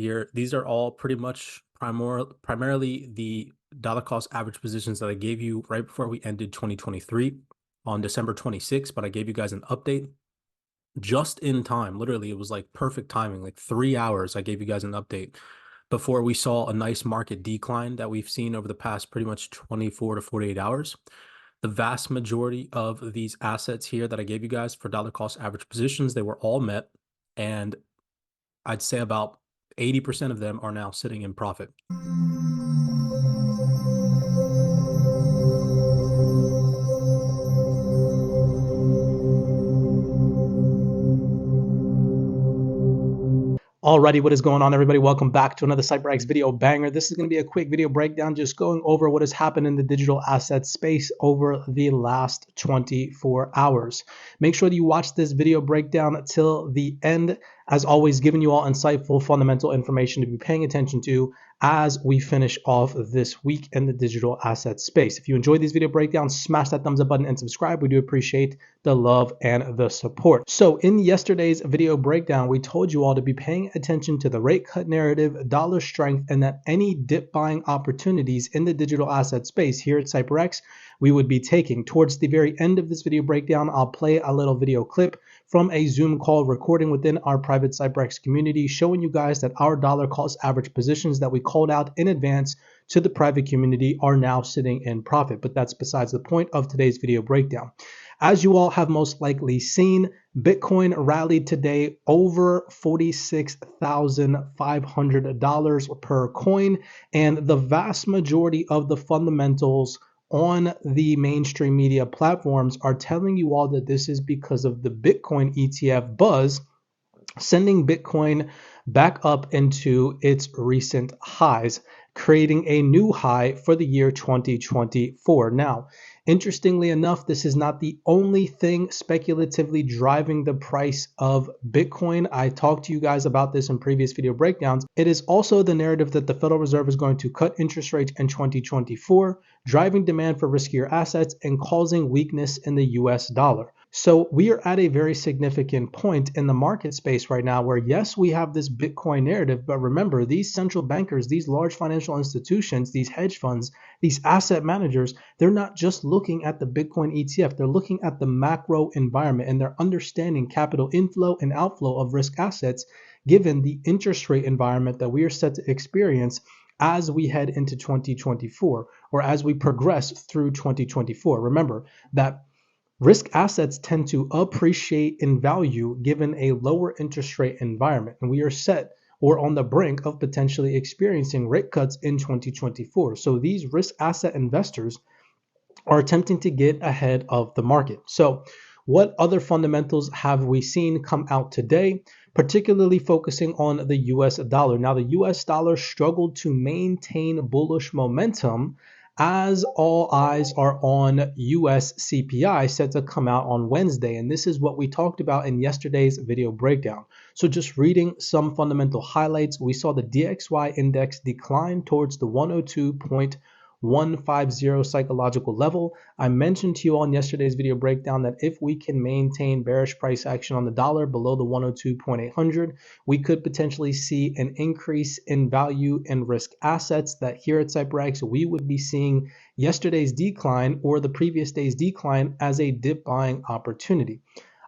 here. These are all pretty much primarily the dollar cost average positions that I gave you right before we ended 2023 on December 26th, but I gave you guys an update just in time. Literally, it was like perfect timing, like 3 hours. I gave you guys an update before we saw a nice market decline that we've seen over the past pretty much 24 to 48 hours. The vast majority of these assets here that I gave you guys for dollar cost average positions, they were all met. And I'd say about 80% of them are now sitting in profit. Alrighty, what is going on, everybody? Welcome back to another CYPRX video banger. This is going to be a quick video breakdown, just going over what has happened in the digital asset space over the last 24 hours. Make sure that you watch this video breakdown till the end. As always, giving you all insightful, fundamental information to be paying attention to as we finish off this week in the digital asset space. If you enjoyed these video breakdowns, smash that thumbs up button and subscribe. We do appreciate the love and the support. So in yesterday's video breakdown, we told you all to be paying attention to the rate cut narrative, dollar strength, and that any dip buying opportunities in the digital asset space here at CYPRX we would be taking. Towards the very end of this video breakdown, I'll play a little video clip from a Zoom call recording within our private CYPRX community, showing you guys that our dollar cost average positions that we called out in advance to the private community are now sitting in profit. But that's besides the point of today's video breakdown. As you all have most likely seen, Bitcoin rallied today over $46,500 per coin, and the vast majority of the fundamentals on the mainstream media platforms are telling you all that this is because of the Bitcoin ETF buzz, sending Bitcoin back up into its recent highs, creating a new high for the year 2024. Now, interestingly enough, this is not the only thing speculatively driving the price of Bitcoin. I talked to you guys about this in previous video breakdowns. It is also the narrative that the Federal Reserve is going to cut interest rates in 2024, driving demand for riskier assets and causing weakness in the US dollar. So we are at a very significant point in the market space right now where, yes, we have this Bitcoin narrative, but remember, these central bankers, these large financial institutions, these hedge funds, these asset managers, they're not just looking at the Bitcoin ETF, they're looking at the macro environment, and they're understanding capital inflow and outflow of risk assets given the interest rate environment that we are set to experience as we head into 2024 or as we progress through 2024. Remember that risk assets tend to appreciate in value given a lower interest rate environment, and we are set or on the brink of potentially experiencing rate cuts in 2024. So these risk asset investors are attempting to get ahead of the market. So what other fundamentals have we seen come out today, particularly focusing on the US dollar? Now, the US dollar struggled to maintain bullish momentum as all eyes are on US CPI set to come out on Wednesday. And this is what we talked about in yesterday's video breakdown. So just reading some fundamental highlights, we saw the DXY index decline towards the 102.150 psychological level. I mentioned to you on yesterday's video breakdown that if we can maintain bearish price action on the dollar below the 102.800, we could potentially see an increase in value and risk assets that here at CYPRX we would be seeing yesterday's decline or the previous day's decline as a dip buying opportunity.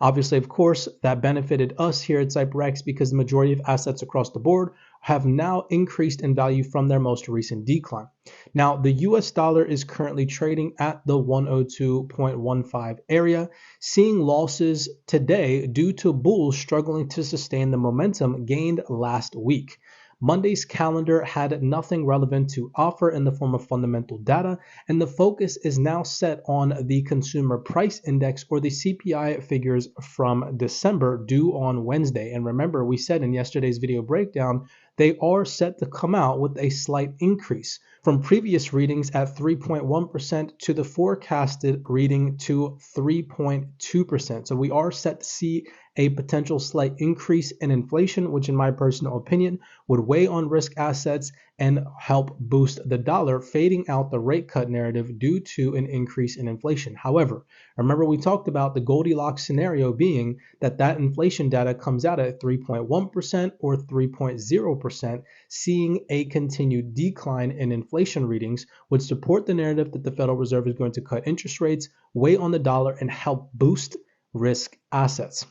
Obviously, of course, that benefited us here at CYPRX because the majority of assets across the board have now increased in value from their most recent decline. Now, the US dollar is currently trading at the 102.15 area, seeing losses today due to bulls struggling to sustain the momentum gained last week. Monday's calendar had nothing relevant to offer in the form of fundamental data, and the focus is now set on the consumer price index or the CPI figures from December due on Wednesday. And remember, we said in yesterday's video breakdown, they are set to come out with a slight increase from previous readings at 3.1% to the forecasted reading to 3.2%. So we are set to see a potential slight increase in inflation, which in my personal opinion would weigh on risk assets and help boost the dollar, fading out the rate cut narrative due to an increase in inflation. However, remember we talked about the Goldilocks scenario being that inflation data comes out at 3.1% or 3.0%, seeing a continued decline in inflation readings would support the narrative that the Federal Reserve is going to cut interest rates, weigh on the dollar, and help boost risk assets.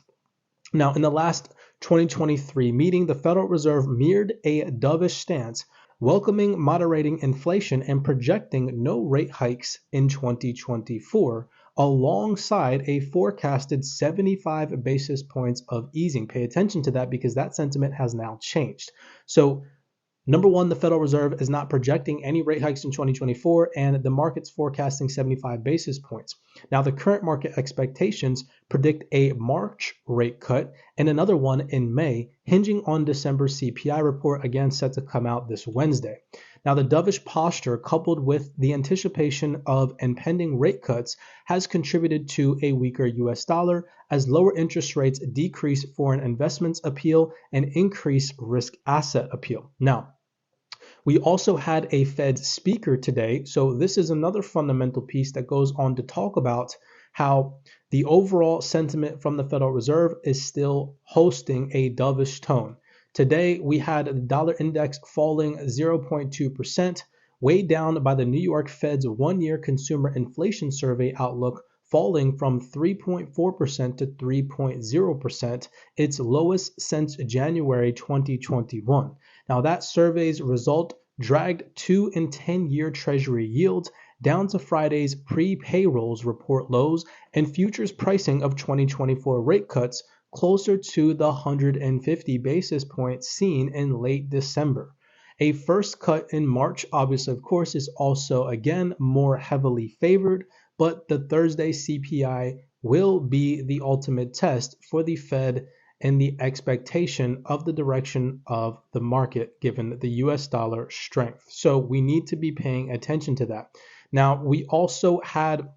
Now, in the last 2023 meeting, the Federal Reserve mirrored a dovish stance, welcoming moderating inflation and projecting no rate hikes in 2024, alongside a forecasted 75 basis points of easing. Pay attention to that because that sentiment has now changed. So, number one, the Federal Reserve is not projecting any rate hikes in 2024, and the market's forecasting 75 basis points. Now, the current market expectations predict a March rate cut and another one in May, hinging on December's CPI report, again set to come out this Wednesday. Now, the dovish posture, coupled with the anticipation of impending rate cuts, has contributed to a weaker US dollar as lower interest rates decrease foreign investments appeal and increase risk asset appeal. Now, we also had a Fed speaker today, so this is another fundamental piece that goes on to talk about how the overall sentiment from the Federal Reserve is still hosting a dovish tone. Today, we had the dollar index falling 0.2%, weighed down by the New York Fed's one-year consumer inflation survey outlook falling from 3.4% to 3.0%, its lowest since January 2021. Now, that survey's result dragged 2- and 10-year Treasury yields down to Friday's pre-payrolls report lows and futures pricing of 2024 rate cuts closer to the 150 basis points seen in late December. A first cut in March, obviously, of course, is also, again, more heavily favored, but the Thursday CPI will be the ultimate test for the Fed and the expectation of the direction of the market given the US dollar strength. So we need to be paying attention to that. Now, we also had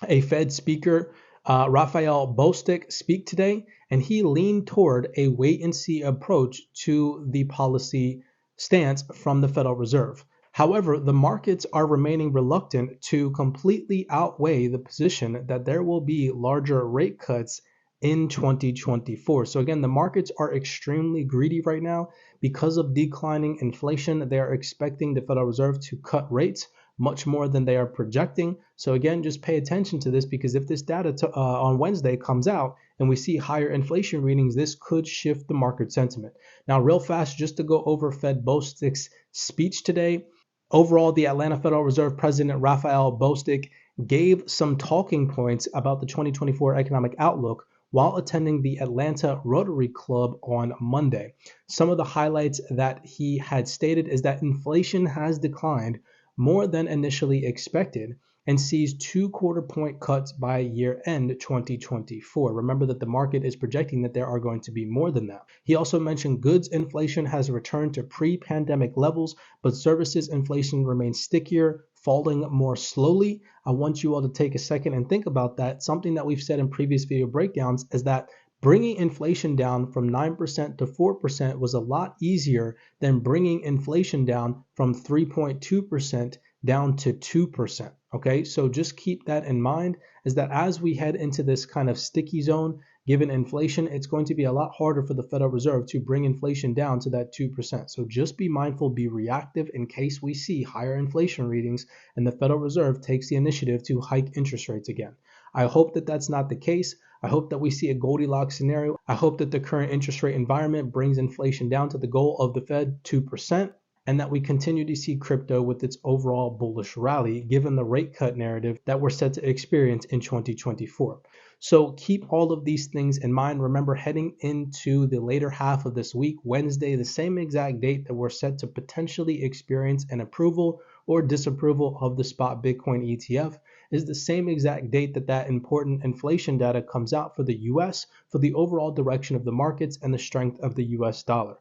a Fed speaker, Raphael Bostic, speak today, and he leaned toward a wait-and-see approach to the policy stance from the Federal Reserve. However, the markets are remaining reluctant to completely outweigh the position that there will be larger rate cuts in 2024. So again, the markets are extremely greedy right now because of declining inflation. They are expecting the Federal Reserve to cut rates much more than they are projecting. So again, just pay attention to this because if this data on Wednesday comes out and we see higher inflation readings, this could shift the market sentiment. Now, real fast, just to go over Fed Bostic's speech today. Overall, the Atlanta Federal Reserve President Raphael Bostic gave some talking points about the 2024 economic outlook while attending the Atlanta Rotary Club on Monday. Some of the highlights that he had stated is that inflation has declined more than initially expected and sees 2 quarter-point cuts by year-end 2024. Remember that the market is projecting that there are going to be more than that. He also mentioned goods inflation has returned to pre-pandemic levels, but services inflation remains stickier, falling more slowly. I want you all to take a second and think about that. Something that we've said in previous video breakdowns is that bringing inflation down from 9% to 4% was a lot easier than bringing inflation down from 3.2% down to 2%. Okay, so just keep that in mind, is that as we head into this kind of sticky zone, given inflation, it's going to be a lot harder for the Federal Reserve to bring inflation down to that 2%. So just be mindful, be reactive in case we see higher inflation readings and the Federal Reserve takes the initiative to hike interest rates again. I hope that that's not the case. I hope that we see a Goldilocks scenario. I hope that the current interest rate environment brings inflation down to the goal of the Fed, 2%, and that we continue to see crypto with its overall bullish rally, given the rate cut narrative that we're set to experience in 2024. So keep all of these things in mind. Remember, heading into the later half of this week, Wednesday, the same exact date that we're set to potentially experience an approval or disapproval of the spot Bitcoin ETF, is the same exact date that that important inflation data comes out for the US for the overall direction of the markets and the strength of the US dollar.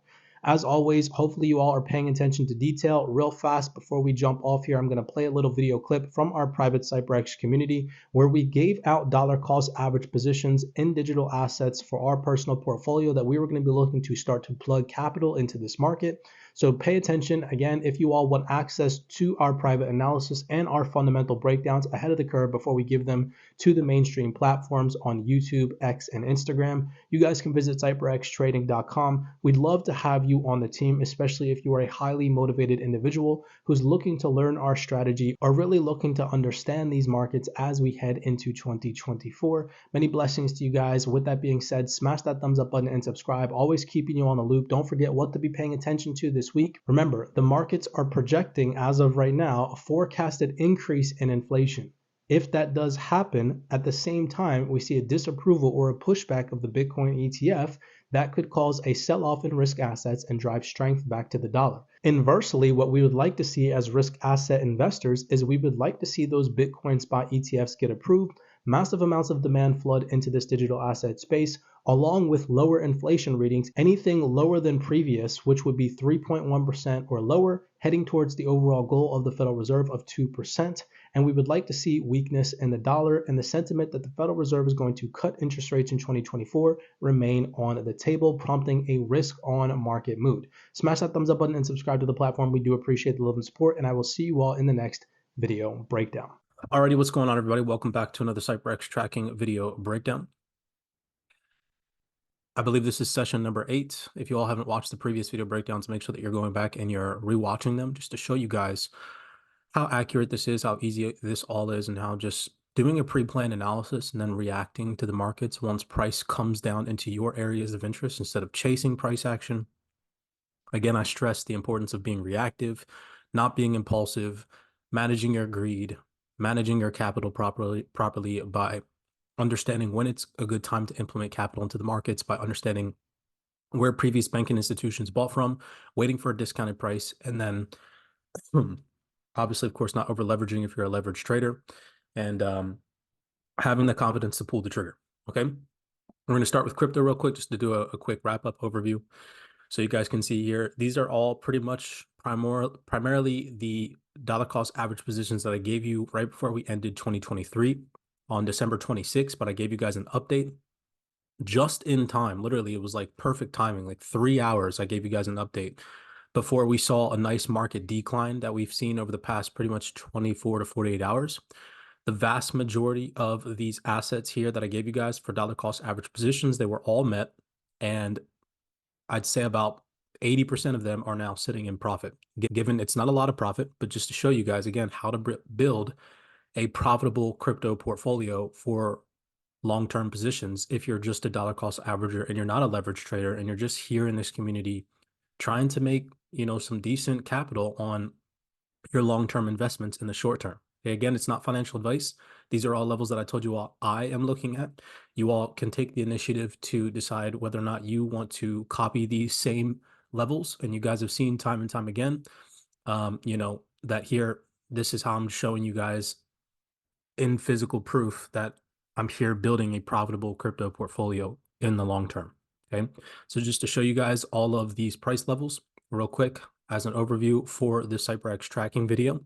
As always, hopefully you all are paying attention to detail. Real fast before we jump off here, I'm going to play a little video clip from our private CYPRX community where we gave out dollar cost average positions in digital assets for our personal portfolio that we were going to be looking to start to plug capital into this market. So pay attention. Again, if you all want access to our private analysis and our fundamental breakdowns ahead of the curve before we give them to the mainstream platforms on YouTube, X, and Instagram, you guys can visit CYPRXtrading.com. We'd love to have you on the team, especially if you are a highly motivated individual who's looking to learn our strategy or really looking to understand these markets as we head into 2024. Many blessings to you guys. With that being said, smash that thumbs up button and subscribe. Always keeping you on the loop. Don't forget what to be paying attention to this week. Remember, the markets are projecting, as of right now, a forecasted increase in inflation. If that does happen, at the same time, we see a disapproval or a pushback of the Bitcoin ETF, that could cause a sell-off in risk assets and drive strength back to the dollar. Inversely, what we would like to see as risk asset investors is we would like to see those Bitcoin spot ETFs get approved, massive amounts of demand flood into this digital asset space, along with lower inflation readings, anything lower than previous, which would be 3.1% or lower, heading towards the overall goal of the Federal Reserve of 2%. And we would like to see weakness in the dollar and the sentiment that the Federal Reserve is going to cut interest rates in 2024 remain on the table, prompting a risk on market mood. Smash that thumbs up button and subscribe to the platform. We do appreciate the love and support, and I will see you all in the next video breakdown. Alrighty, what's going on, everybody? Welcome back to another CYPRX tracking video breakdown. I believe this is session number 8. If you all haven't watched the previous video breakdowns, make sure that you're going back and you're rewatching them just to show you guys how accurate this is, how easy this all is, and how just doing a pre-planned analysis and then reacting to the markets once price comes down into your areas of interest instead of chasing price action. Again, I stress the importance of being reactive, not being impulsive, managing your greed, managing your capital properly by understanding when it's a good time to implement capital into the markets, by understanding where previous banking institutions bought from, waiting for a discounted price, and then obviously, of course, not over leveraging if you're a leveraged trader, and having the confidence to pull the trigger. Okay, we're going to start with crypto real quick just to do a quick wrap-up overview. So you guys can see here, these are all pretty much primarily the dollar cost average positions that I gave you right before we ended 2023 on December 26th, but I gave you guys an update just in time. Literally, it was like perfect timing, like 3 hours. I gave you guys an update before we saw a nice market decline that we've seen over the past pretty much 24 to 48 hours. The vast majority of these assets here that I gave you guys for dollar cost average positions, they were all met. And I'd say about 80% of them are now sitting in profit, given it's not a lot of profit, but just to show you guys again how to build a profitable crypto portfolio for long-term positions. If you're just a dollar cost averager and you're not a leverage trader and you're just here in this community trying to make, some decent capital on your long-term investments in the short term. Okay, again, it's not financial advice. These are all levels that I told you all I am looking at. You all can take the initiative to decide whether or not you want to copy these same levels. And you guys have seen time and time again, that here, this is how I'm showing you guys in physical proof that I'm here building a profitable crypto portfolio in the long term. Okay, so just to show you guys all of these price levels real quick as an overview for the CYPRX tracking video.